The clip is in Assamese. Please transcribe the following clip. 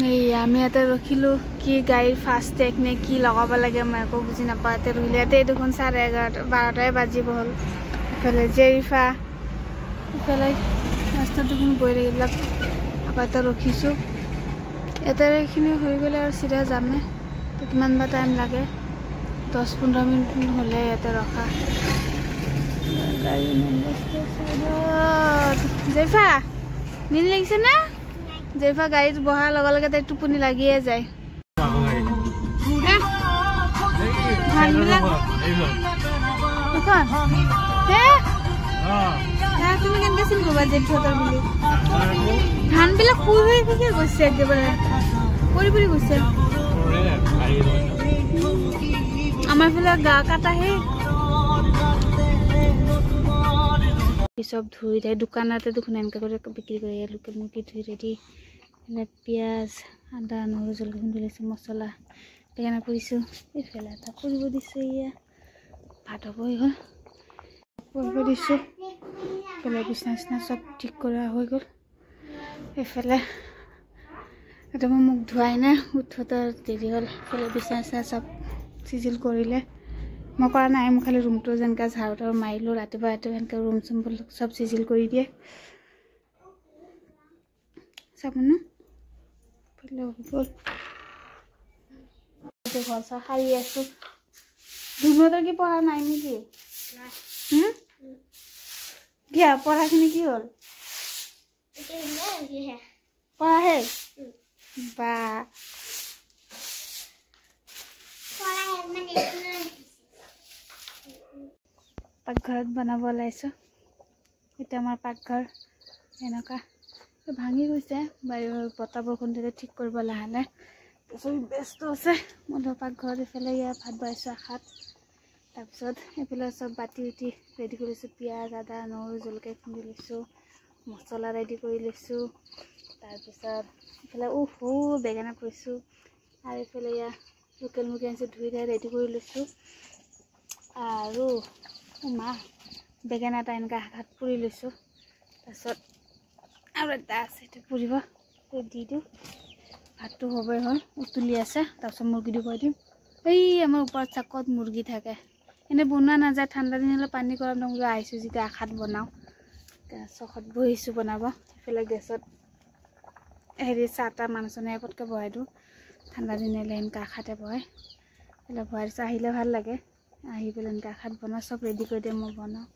এই আমি ইয়াতে ৰখিলোঁ কি গাড়ীৰ ফাষ্ট টেক নে কি লগাব লাগে মই একো বুজি নাপাওঁ ইয়াতে ৰখিলোঁ ইয়াতে দেখোন 11:30 12টাই বাজিব হ'ল ইফালে জেৰিফা ইফালে ৰাস্তাত দেখোন বৈ এইবিলাক আকৌ ইয়াতে ৰখিছোঁ ইয়াতে এইখিনি হৈ গ'লে আৰু চিধা যামে তো কিমান বা টাইম লাগে 10-15 মিনিট হ'লে ইয়াতে ৰখা গাড়ী জেৰিফা নীল লাগিছে না জেৰিফা গাড়ীত বহাৰ লগে লগে তাই টোপনি লাগিয়ে যায় তুমি কেনেকৈ চিনি পাবা জেঠহঁতৰ বুলি ধানবিলাক শুই হৈ গৈছে একেবাৰে পৰি পৰি গৈছে আমাৰ ফালে গা কাটাহে সব ধুই দেয় দোকানতে দেখুন এনেকা কৰে বিক্ৰি কৰে লোকেল মুৰগি ধুই ৰেডি পিঁয়াজ আদা নহৰু জলকীয়া খুন্দি লৈছোঁ মছলা বেঙেনা কৰিছোঁ এইফালে এটা কৰিব দিছোঁ ইয়া ভাত হ'ব হৈ গ'ল কৰিব দিছোঁ এইফালে বিচনা চিচনা চব ঠিক কৰা হৈ গ'ল এইফালে এটা মই মুখ ধোৱাই নাই উঠোতে দেৰি হ'ল এইফালে বিচনা চিচনা চব চিজিল কৰিলে মই কৰা নাই মই খালি ৰুমটো যেনেকৈ ঝাৰু তাৰু মাৰিলোঁ ৰাতিপুৱা এনেকৈ ৰুম চুমবোৰ চব চিজিল কৰি দিয়ে চাব ন গ'ল ঘৰ চৰ সাৰি আছোঁ ধুনুহঁতৰ কি পঢ়া নাই নেকি কিয় পঢ়াখিনি কি হ'ল পঢ়া শেষ বা পাকঘৰত বনাব ওলাইছোঁ এতিয়া আমাৰ পাকঘৰ এনেকুৱা ভাঙি গৈছে বতাহ বৰষুণ দিলে ঠিক কৰিব লাহে লাহে তাৰপিছত ব্যস্ত আছে মই পাকঘৰত এইফালে ইয়াত ভাত বনাইছোঁ আশাত তাৰপিছত এইফালে চব বাতি উঠি ৰেডি কৰিছোঁ পিঁয়াজ আদা নহৰু জলকীয়া খুন্দি লৈছোঁ মছলা ৰেডি কৰি লৈছোঁ তাৰপিছত এইফালে বেঙেনা কৰিছোঁ আৰু এইফালে ইয়াত লোকেল মুৰ্গী আনিছোঁ ধুই ৰেডি কৰি লৈছোঁ আৰু মা বেঙেনা এটা এনেকৈ হাত পুৰি লৈছোঁ তাৰপিছত আৰু এটা আছে সেইটো পুৰিব দি দিওঁ ভাতটো হ'বই হ'ল উতলি আছে তাৰপিছত মুৰ্গীটো কৰি দিম এই আমাৰ ওপৰত চাকত মুৰ্গী থাকে এনেই বনোৱা নাযায় ঠাণ্ডা দিন হ'লে পানী গৰম নকৰি আহিছোঁ যেতিয়া আশাত বনাওঁ চখত বহিছোঁ বনাব এইফালে গেছত হেৰি চাহ তাহ মানুহ চানুহ পটকৈ বহাই দিওঁ ঠাণ্ডা দিন হ'লে এনেকৈ আশাতে বহাই এইফালে বহাই দিছোঁ আহিলে ভাল লাগে আহি পেলাই এনেকৈ আশাত বনাওঁ চব ৰেডি কৰি দিয়ে মই বনাওঁ